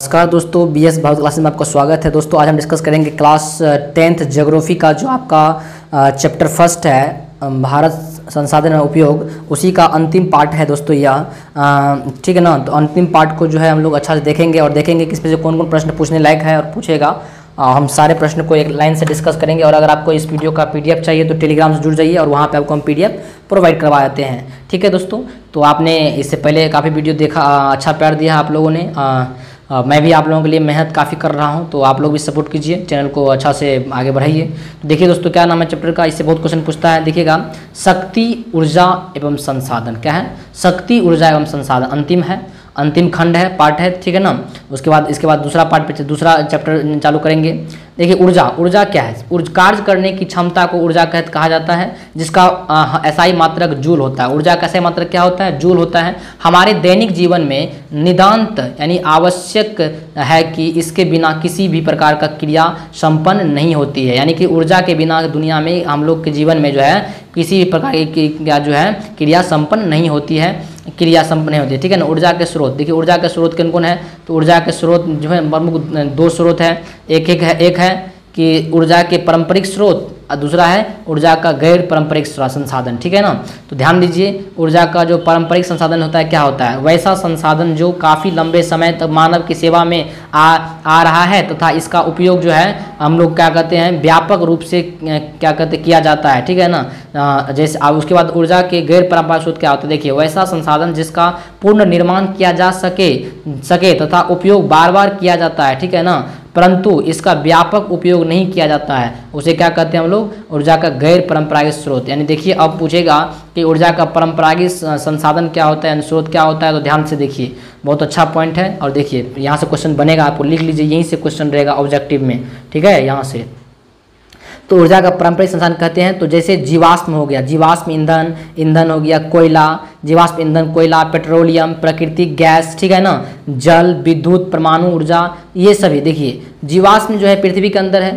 नमस्कार दोस्तों, BS Bharat classes में आपका स्वागत है। दोस्तों आज हम डिस्कस करेंगे क्लास 10th ज्योग्राफी का जो आपका चैप्टर फर्स्ट है भारत संसाधन में उपयोग, उसी का अंतिम पार्ट है दोस्तों यह। ठीक है ना। तो अंतिम पार्ट को जो है हम लोग अच्छा से देखेंगे और देखेंगे कि इसमें से कौन कौन प्रश्न पूछने लायक है और पूछेगा। हम सारे प्रश्न को एक लाइन से डिस्कस करेंगे। और अगर आपको इस वीडियो का PDF चाहिए तो टेलीग्राम से जुड़ जाइए और वहाँ पे आपको हम PDF प्रोवाइड करवा देते हैं। ठीक है दोस्तों। तो आपने इससे पहले काफ़ी वीडियो देखा, अच्छा प्यार दिया आप लोगों ने। मैं भी आप लोगों के लिए मेहनत काफ़ी कर रहा हूं, तो आप लोग भी सपोर्ट कीजिए, चैनल को अच्छा से आगे बढ़ाइए। तो देखिए दोस्तों, क्या नाम है चैप्टर का, इससे बहुत क्वेश्चन पूछता है। देखिएगा, शक्ति, ऊर्जा एवं संसाधन। क्या है? शक्ति, ऊर्जा एवं संसाधन अंतिम है, अंतिम खंड है, पार्ट है। ठीक है ना। इसके बाद दूसरा पार्ट पे दूसरा चैप्टर चालू करेंगे। देखिए, ऊर्जा क्या है? कार्य करने की क्षमता को ऊर्जा कहा जाता है, जिसका SI मात्रक जूल होता है। ऊर्जा का SI मात्रक क्या होता है? जूल होता है। हमारे दैनिक जीवन में नितांत यानी आवश्यक है कि इसके बिना किसी भी प्रकार का क्रिया संपन्न नहीं होती है। यानी कि ऊर्जा के बिना दुनिया में हम लोग के जीवन में जो है किसी भी प्रकार की जो है क्रिया संपन्न नहीं होती है, ठीक है ना। ऊर्जा के स्रोत, देखिए ऊर्जा के स्रोत कौन कौन है? तो ऊर्जा के स्रोत जो है प्रमुख दो स्रोत है। एक है कि ऊर्जा के पारंपरिक स्रोत और दूसरा है ऊर्जा का गैर पारंपरिक संसाधन। ठीक है ना। तो ध्यान दीजिए, ऊर्जा का जो पारंपरिक संसाधन होता है क्या होता है? वैसा संसाधन जो काफ़ी लंबे समय तक मानव की सेवा में आ रहा है तथा इसका उपयोग जो है हम लोग क्या कहते हैं व्यापक रूप से क्या कहते किया जाता है। ठीक है ना। जैसे उसके बाद ऊर्जा के गैर पारंपरिक स्रोत क्या होता है? देखिए, वैसा संसाधन जिसका पूर्ण निर्माण किया जा सके तथा उपयोग बार बार किया जाता है। ठीक है ना, परंतु इसका व्यापक उपयोग नहीं किया जाता है, उसे क्या कहते हैं हम लोग? ऊर्जा का गैर परंपरागत स्रोत। यानी देखिए, अब पूछेगा कि ऊर्जा का परंपरागत संसाधन क्या होता है, स्रोत क्या होता है, तो ध्यान से देखिए, बहुत अच्छा पॉइंट है। और देखिए यहाँ से क्वेश्चन बनेगा, आपको लिख लीजिए, यहीं से क्वेश्चन रहेगा ऑब्जेक्टिव में। ठीक है, यहाँ से। तो ऊर्जा का पारंपरिक संसाधन कहते हैं तो जैसे जीवाश्म हो गया, जीवाश्म ईंधन हो गया, कोयला, जीवाश्म ईंधन, कोयला, पेट्रोलियम, प्राकृतिक गैस, ठीक है ना, जल, विद्युत, परमाणु ऊर्जा, ये सभी। देखिए, जीवाश्म जो है पृथ्वी के अंदर है।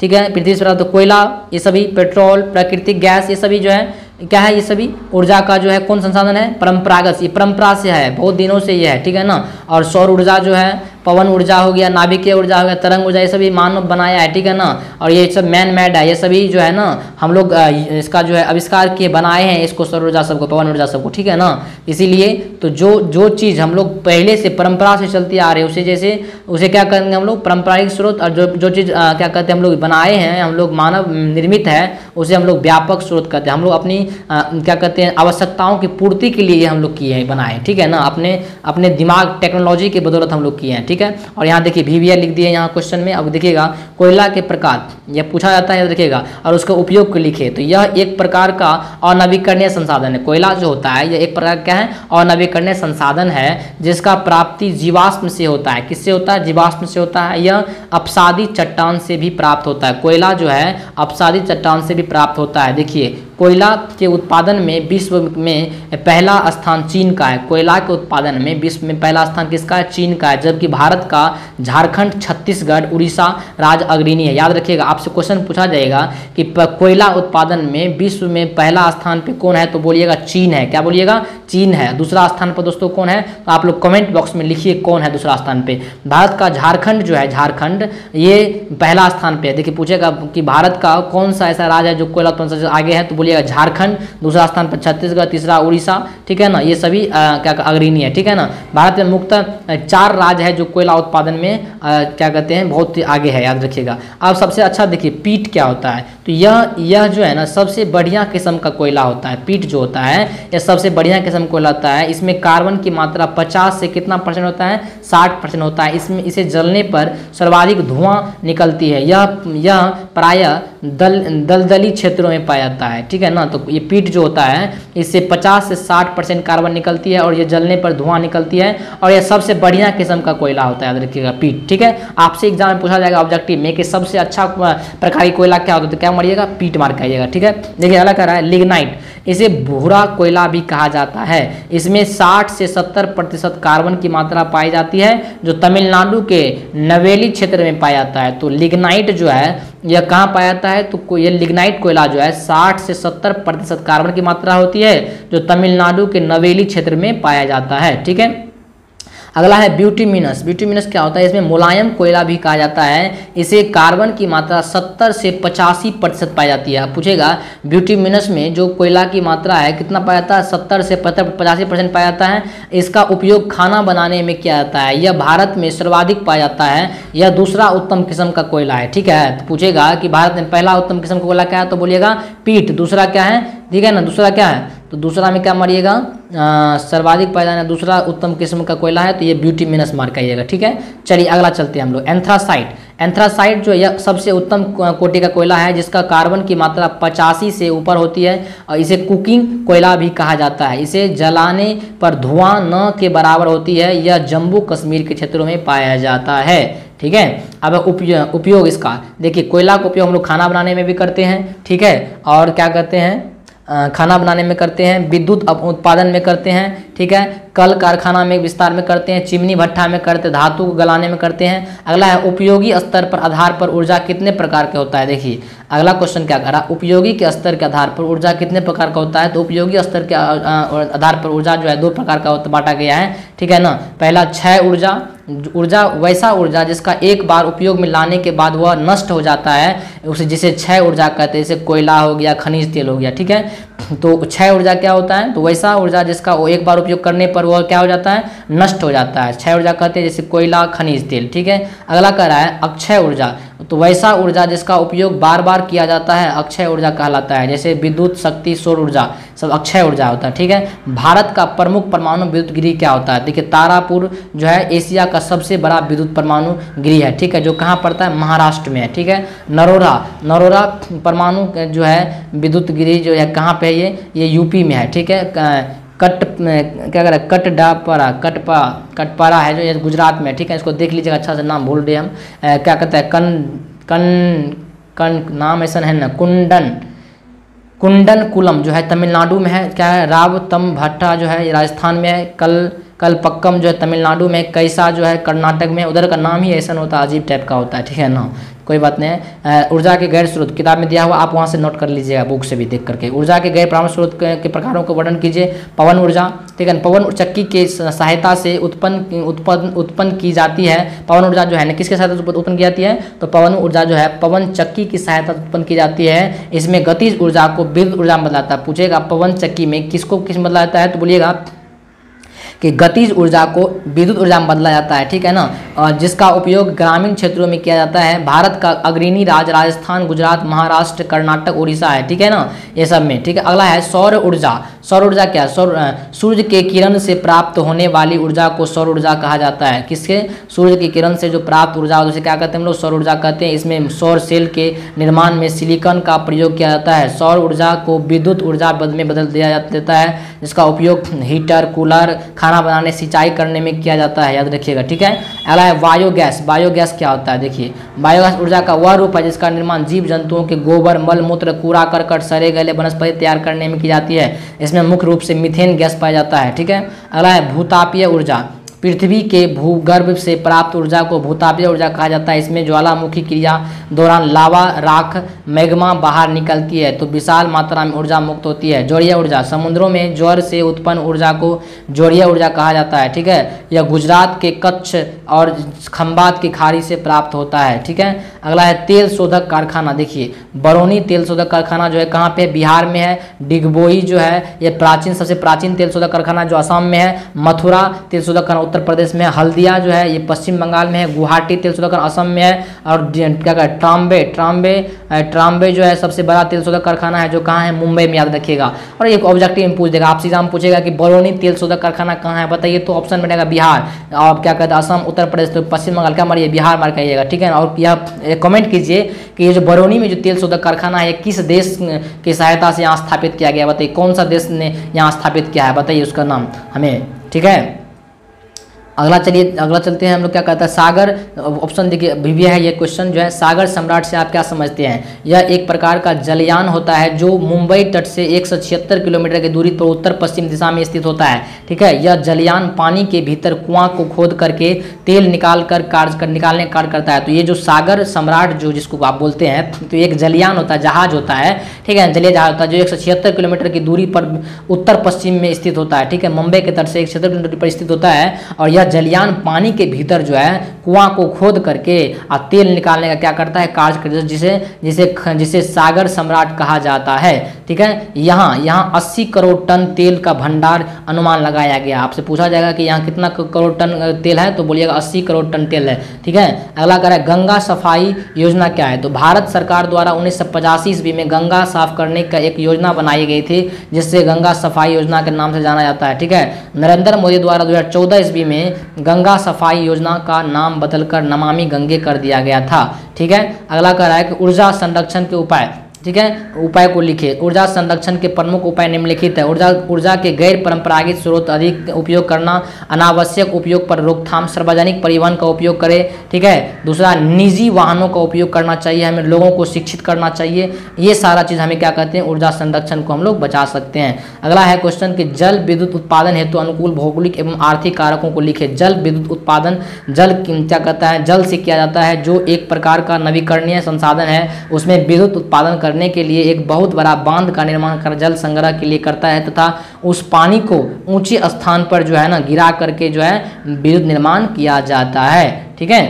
ठीक है, पृथ्वी से तो कोयला, ये सभी, पेट्रोल, प्राकृतिक गैस, ये सभी जो है क्या है? ये सभी ऊर्जा का जो है कौन संसाधन है? परंपरागत, ये परंपरा से है, बहुत दिनों से ये है। ठीक है ना। और सौर ऊर्जा जो है, पवन ऊर्जा हो गया, नाभिकीय ऊर्जा हो गया, तरंग ऊर्जा, ये सभी मानव बनाया है। ठीक है ना। और ये सब मैन मेड है, ये सभी जो है ना हम लोग इसका जो है आविष्कार किए, बनाए हैं इसको, सौर ऊर्जा सबको, पवन ऊर्जा सबको। ठीक है ना। इसीलिए तो जो चीज़ हम लोग पहले से परंपरा से चलती आ रही है, उसे क्या करेंगे हम लोग? पारंपरिक स्रोत। और जो चीज़ क्या कहते हैं हम लोग बनाए हैं, हम लोग मानव निर्मित है, उसे हम लोग व्यापक स्रोत कहते हैं। हम लोग अपनी क्या कहते हैं आवश्यकताओं की पूर्ति के लिए हम लोग किए हैं, बनाए। ठीक है ना। अपने दिमाग, टेक्नोलॉजी की बदौलत हम लोग किए हैं। ठीक है। और यहाँ देखिए VVR लिख दिए यहाँ क्वेश्चन में। अब देखिएगा, कोयला के प्रकार, यह पूछा जाता है, देखिएगा, और उसका उपयोग को लिखे। तो यह एक प्रकार का अनवीकरणीय संसाधन है। कोयला जो होता है यह एक प्रकार क्या है? अनवीकरणीय संसाधन है, जिसका प्राप्ति जीवाश्म से होता है। किससे होता है? जीवाश्म से होता है। यह अपसादी चट्टान से भी प्राप्त होता है। कोयला जो है अपसादी चट्टान से भी प्राप्त होता है। देखिए, कोयला के उत्पादन में विश्व में पहला स्थान चीन का है। कोयला के उत्पादन में विश्व में पहला स्थान किसका है? चीन का है। जबकि भारत का झारखंड, छत्तीसगढ़, उड़ीसा राज्य अग्रणी है। याद रखिएगा, आपसे क्वेश्चन पूछा जाएगा कि कोयला उत्पादन में विश्व में पहला स्थान पे कौन है, तो बोलिएगा चीन है। क्या बोलिएगा? चीन है। दूसरा स्थान पर दोस्तों कौन है? तो आप लोग कमेंट बॉक्स में लिखिए कौन है दूसरा स्थान पे। भारत का झारखंड जो है, झारखंड ये पहला स्थान पे है। देखिए, पूछेगा कि भारत का कौन सा ऐसा राज्य है जो कोयला उत्पादन से आगे है, तो झारखंड, दूसरा स्थान पर छत्तीसगढ़, तीसरा उड़ीसा। ठीक है ना। ये सभी क्या अग्रणी है। ठीक है ना। भारत में मुख्यतः 4 राज्य है जो कोयला उत्पादन में क्या कहते हैं बहुत आगे है। याद रखिएगा। अब सबसे अच्छा देखिए, पीट क्या होता है? तो यह जो है ना सबसे बढ़िया किस्म का कोयला होता है। पीट जो होता है यह सबसे बढ़िया किस्म कोयला होता है। इसमें कार्बन की मात्रा 50 से कितना % होता है? 60% होता है। इसे जलने पर सर्वाधिक धुआं निकलती है। यह प्रायः दलदली क्षेत्रों में पाया जाता है। ठीक है ना। तो ये पीट जो होता है इससे 50 से 60% कार्बन निकलती है और ये जलने पर धुआं निकलती है, और यह सबसे बढ़िया किस्म का कोयला होता है। याद रखिएगा, पीट। ठीक है। आपसे एग्जाम में पूछा जाएगा ऑब्जेक्टिव में कि सबसे अच्छा प्रकार की कोयला क्या होता है, तो क्या मारिएगा? पीट मार के आइएगा। ठीक है। देखिए, अगला कह रहा है लिग्नाइट। इसे भूरा कोयला भी कहा जाता है। इसमें 60 से 70% कार्बन की मात्रा पाई जाती है, जो तमिलनाडु के नवेली क्षेत्र में पाया जाता है। तो लिग्नाइट जो है यह कहाँ पाया जाता है? तो ये लिग्नाइट कोयला जो है 60 से 70% कार्बन की मात्रा होती है, जो तमिलनाडु के नवेली क्षेत्र में पाया जाता है। ठीक है। अगला है ब्यूटिमिनस। ब्यूटिमिनस क्या होता है? इसमें मुलायम कोयला भी कहा जाता है। इसे कार्बन की मात्रा 70 से 85% पाई जाती है। आप पूछेगा ब्यूटिमिनस में जो कोयला की मात्रा है कितना पाया जाता है? 70 से 85% पाया जाता है। इसका उपयोग खाना बनाने में किया जाता है। यह भारत में सर्वाधिक पाया जाता है। यह दूसरा उत्तम किस्म का कोयला है। ठीक है, तो पूछेगा कि भारत में पहला उत्तम किस्म का कोयला क्या है, तो बोलिएगा पीट। दूसरा क्या है? ठीक है ना, दूसरा क्या है? तो दूसरा में क्या मारिएगा? सर्वाधिक पाया जाने दूसरा उत्तम किस्म का कोयला है, तो ये ब्यूटिमिनस मार करिएगा। ठीक है, चलिए अगला चलते हैं हम लोग। एंथ्रासाइट। एंथ्रासाइट जो यह सबसे उत्तम कोटि का कोयला है, जिसका कार्बन की मात्रा 85 से ऊपर होती है और इसे कुकिंग कोयला भी कहा जाता है। इसे जलाने पर धुआं न के बराबर होती है। यह जम्मू कश्मीर के क्षेत्रों में पाया जाता है। ठीक है, अब उपयोग इसका देखिए, कोयला का उपयोग हम लोग खाना बनाने में भी करते हैं। ठीक है, और क्या करते हैं? खाना बनाने में करते हैं, विद्युत उत्पादन में करते हैं। ठीक है, कल कारखाना में विस्तार में करते हैं, चिमनी भट्ठा में करते हैं, धातु को गलाने में करते हैं। अगला है उपयोगी स्तर पर आधार पर ऊर्जा कितने प्रकार के होता है? देखिए अगला क्वेश्चन क्या कह रहा है, उपयोगी के स्तर के आधार पर ऊर्जा कितने प्रकार का होता है? तो उपयोगी स्तर के आधार पर ऊर्जा जो है 2 प्रकार का बांटा गया है। ठीक है ना, पहला क्षय ऊर्जा। ऊर्जा वैसा ऊर्जा जिसका एक बार उपयोग में लाने के बाद वह नष्ट हो जाता है, उसे जिसे क्षय ऊर्जा कहते हैं। जैसे कोयला हो गया, खनिज तेल हो गया। ठीक है, तो क्षय ऊर्जा क्या होता है? तो वैसा ऊर्जा जिसका वो एक बार उपयोग करने पर वह क्या हो जाता है? नष्ट हो जाता है। क्षय ऊर्जा कहते हैं, जैसे कोयला, खनिज तेल। ठीक है, अगला कह रहा है अक्षय ऊर्जा। तो वैसा ऊर्जा जिसका उपयोग बार बार किया जाता है अक्षय ऊर्जा कहलाता है। जैसे विद्युत शक्ति, सौर ऊर्जा सब अक्षय ऊर्जा होता है। ठीक है, भारत का प्रमुख परमाणु विद्युत गृह क्या होता है? देखिए तारापुर जो है एशिया का सबसे बड़ा विद्युत परमाणु गृह है। ठीक है, जो कहाँ पड़ता है? महाराष्ट्र में है। ठीक है, नरोरा परमाणु जो है विद्युत गृह जो है कहाँ पे है? ये यूपी में है। ठीक है, क्या कह रहा है? कटपारा है जो ये गुजरात में। ठीक है, इसको देख लीजिएगा, अच्छा से नाम भूल रहे हम। क्या कहते हैं? कन नाम ऐसा है ना, कुंडनकुलम जो है तमिलनाडु में है। क्या है? रावतम भट्टा जो है राजस्थान में है। कलपक्कम जो है तमिलनाडु में। कैसा जो है कर्नाटक में। उधर का नाम ही ऐसा होता है, अजीब टाइप का होता है। ठीक है ना, कोई बात नहीं है। ऊर्जा के गैर स्रोत किताब में दिया हुआ, आप वहाँ से नोट कर लीजिएगा, बुक से भी देख करके। ऊर्जा के गैर परमाणु स्रोत के प्रकारों को वर्णन कीजिए। पवन ऊर्जा। ठीक है, पवन चक्की के सहायता से उत्पन्न की जाती है। पवन ऊर्जा जो है ना किसके सहायता से उत्पन्न की जाती है? तो पवन ऊर्जा जो है पवन चक्की की सहायता से उत्पन्न की जाती है। इसमें गतिज ऊर्जा को विद्युत ऊर्जा में बदलाता है। पूछेगा पवन चक्की में किसको किस बदला जाता है? तो बोलिएगा कि गतिज ऊर्जा को विद्युत ऊर्जा में बदला जाता है। ठीक है ना, जिसका उपयोग ग्रामीण क्षेत्रों में किया जाता है। भारत का अग्रणी राज्य राजस्थान, गुजरात, महाराष्ट्र, कर्नाटक, उड़ीसा है। ठीक है ना, ये सब में। ठीक है, अगला है सौर ऊर्जा। सौर ऊर्जा क्या है? सूर्य के किरण से प्राप्त होने वाली ऊर्जा को सौर ऊर्जा कहा जाता है। किसके? सूर्य की किरण से जो प्राप्त ऊर्जा उसे क्या कहते हैं हम लोग? सौर ऊर्जा कहते हैं। इसमें सौर सेल के निर्माण में सिलिकॉन का प्रयोग किया जाता है। सौर ऊर्जा को विद्युत ऊर्जा में बदल दिया देता है, जिसका उपयोग हीटर, कूलर, खाना बनाने, सिंचाई करने में किया जाता है, याद रखिएगा। ठीक है, अगला है बायोगैस। बायोगैस क्या होता है? देखिए बायोगैस ऊर्जा का वह रूप है जिसका निर्माण जीव जंतुओं के गोबर, मल मूत्र, कूड़ा करकट, सड़े गले वनस्पति तैयार करने में की जाती है। इसमें मुख्य रूप से मीथेन गैस पाया जाता है। ठीक है, अगला है भूतापीय ऊर्जा। पृथ्वी के भूगर्भ से प्राप्त ऊर्जा को भूतापीय ऊर्जा कहा जाता है। इसमें ज्वालामुखी क्रिया दौरान लावा, राख, मैग्मा बाहर निकलती है तो विशाल मात्रा में ऊर्जा मुक्त होती है। जोड़ीय ऊर्जा। समुद्रों में ज्वार से उत्पन्न ऊर्जा को जोड़ीय ऊर्जा कहा जाता है। ठीक है, यह गुजरात के कच्छ और खंबात की खाड़ी से प्राप्त होता है। ठीक है, अगला है तेल शोधक कारखाना। देखिए बरौनी तेल शोधक कारखाना जो है कहाँ पे? बिहार में है। डिगबोई जो है ये सबसे प्राचीन तेल शोधक कारखाना जो असम में है। मथुरा तेल शोधक कारखाना उत्तर प्रदेश में है। हल्दिया जो है ये पश्चिम बंगाल में है। गुवाहाटी तेल शोधक कारखाना असम में है। और क्या कहते ट्राम्बे जो है सबसे बड़ा तेल शोधक कारखाना है जो कहाँ है? मुंबई में, याद रखिएगा। और एक ऑब्जेक्टिव में पूछ देगा, आपसे एग्जाम पूछेगा कि बरौनी तेल शोधक कारखाना कहाँ है, बताइए। तो ऑप्शन बनेगा बिहार, और क्या कहते हैं असम, उत्तर प्रदेश, तो पश्चिम बंगाल क्या मारिए? बिहार मार करिएगा। ठीक है, और यह कमेंट कीजिए कि ये जो बरौनी में जो तेल शोधक कारखाना है किस देश की सहायता से यहाँ स्थापित किया गया, बताइए कौन सा देश ने यहाँ स्थापित किया है, बताइए उसका नाम हमें। ठीक है, अगला चलते हैं हम लोग। क्या कहता है? सागर। ऑप्शन देखिए भी है ये क्वेश्चन जो है। सागर सम्राट से आप क्या समझते हैं? यह एक प्रकार का जलयान होता है जो मुंबई तट से 176 किलोमीटर की दूरी पर उत्तर पश्चिम दिशा में स्थित होता है। ठीक है, यह जलयान पानी के भीतर कुआं को खोद करके तेल निकालने का कार्य करता है। तो ये जो सागर सम्राट जो जिसको आप बोलते हैं, तो एक जलयान होता है, जहाज होता है। ठीक है, जलीय जहाज होता है जो 176 किलोमीटर की दूरी पर उत्तर पश्चिम में स्थित होता है। ठीक है, मुंबई के तट से 176 किलोमीटर पर स्थित होता है। और यह जलयान पानी के भीतर जो है कुआं को खोद करके और तेल निकालने का क्या करता है, कार्य करता है, जिसे सागर सम्राट कहा जाता है। ठीक है, यहाँ 80 करोड़ टन तेल का भंडार अनुमान लगाया गया। आपसे पूछा जाएगा कि यहाँ कितना करोड़ टन तेल है, तो बोलिएगा 80 करोड़ टन तेल है। ठीक है, अगला कह रहा है गंगा सफाई योजना क्या है। तो भारत सरकार द्वारा 1985 ईस्वी में गंगा साफ करने का एक योजना बनाई गई थी, जिससे गंगा सफाई योजना के नाम से जाना जाता है। ठीक है, नरेंद्र मोदी द्वारा 2014 ईस्वी में गंगा सफाई योजना का नाम बदलकर नमामि गंगे कर दिया गया था। ठीक है, अगला कह रहा है कि ऊर्जा संरक्षण के उपाय। ठीक है, उपाय को लिखिए। ऊर्जा संरक्षण के प्रमुख उपाय निम्नलिखित है। ऊर्जा के गैर परंपरागत स्रोत अधिक उपयोग करना, अनावश्यक उपयोग पर रोकथाम, सार्वजनिक परिवहन का उपयोग करें। ठीक है, दूसरा निजी वाहनों का उपयोग करना चाहिए, हमें लोगों को शिक्षित करना चाहिए। ये सारा चीज़ हमें क्या कहते हैं, ऊर्जा संरक्षण को हम लोग बचा सकते हैं। अगला है क्वेश्चन कि जल विद्युत उत्पादन हेतु अनुकूल भौगोलिक एवं आर्थिक कारकों को लिखे। जल विद्युत उत्पादन जल क्या कहता है, जल से किया जाता है, जो एक प्रकार का नवीकरणीय संसाधन है। उसमें विद्युत उत्पादन करने के लिए एक बहुत बड़ा बांध का निर्माण कर जल संग्रह के लिए करता है, तथा उस पानी को ऊंचे स्थान पर जो है ना गिरा करके जो है विद्युत निर्माण किया जाता है। ठीक है,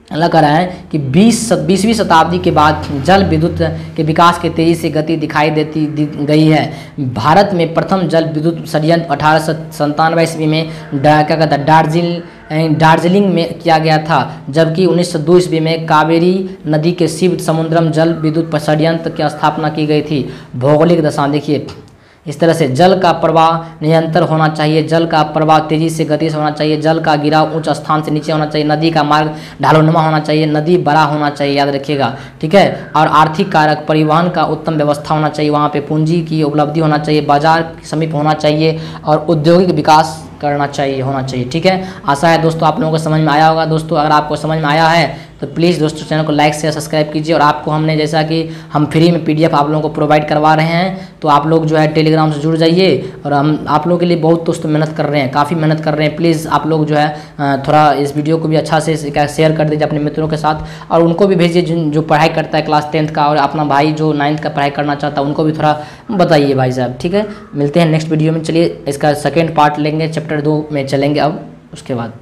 अगला कह रहा है कि 20वीं शताब्दी के बाद जल विद्युत के विकास की तेजी से गति दिखाई गई है। भारत में प्रथम जल विद्युत संयंत्र 1897 ईस्वी में क्या कहता है दार्जिलिंग में किया गया था, जबकि 1902 ईस्वी में कावेरी नदी के शिव समुद्रम जल विद्युत संयंत्र की स्थापना की गई थी। भौगोलिक दशा देखिए, इस तरह से जल का प्रवाह निरंतर होना चाहिए, जल का प्रवाह तेजी से गति से होना चाहिए, जल का गिराव उच्च स्थान से नीचे होना चाहिए, नदी का मार्ग ढालोनुमा होना चाहिए, नदी बड़ा होना चाहिए, याद रखिएगा। ठीक है, और आर्थिक कारक परिवहन का उत्तम व्यवस्था होना चाहिए, वहाँ पे पूंजी की उपलब्धि होना चाहिए, बाजार के समीप होना चाहिए, और औद्योगिक विकास करना चाहिए होना चाहिए। ठीक है, आशा है दोस्तों आप लोगों को समझ में आया होगा। दोस्तों अगर आपको समझ में आया है तो प्लीज़ दोस्तों चैनल को लाइक शेयर सब्सक्राइब कीजिए। और आपको हमने जैसा कि हम फ्री में PDF आप लोगों को प्रोवाइड करवा रहे हैं, तो आप लोग जो है टेलीग्राम से जुड़ जाइए। और हम आप लोगों के लिए बहुत दोस्तों मेहनत कर रहे हैं, काफ़ी मेहनत कर रहे हैं। प्लीज़ आप लोग जो है थोड़ा इस वीडियो को भी अच्छा से शेयर कर दीजिए अपने मित्रों के साथ, और उनको भी भेजिए जो पढ़ाई करता है क्लास 10th का, और अपना भाई जो 9th का पढ़ाई करना चाहता है उनको भी थोड़ा बताइए भाई साहब। ठीक है, मिलते हैं नेक्स्ट वीडियो में। चलिए इसका सेकेंड पार्ट लेंगे, चैप्टर 2 में चलेंगे अब उसके बाद।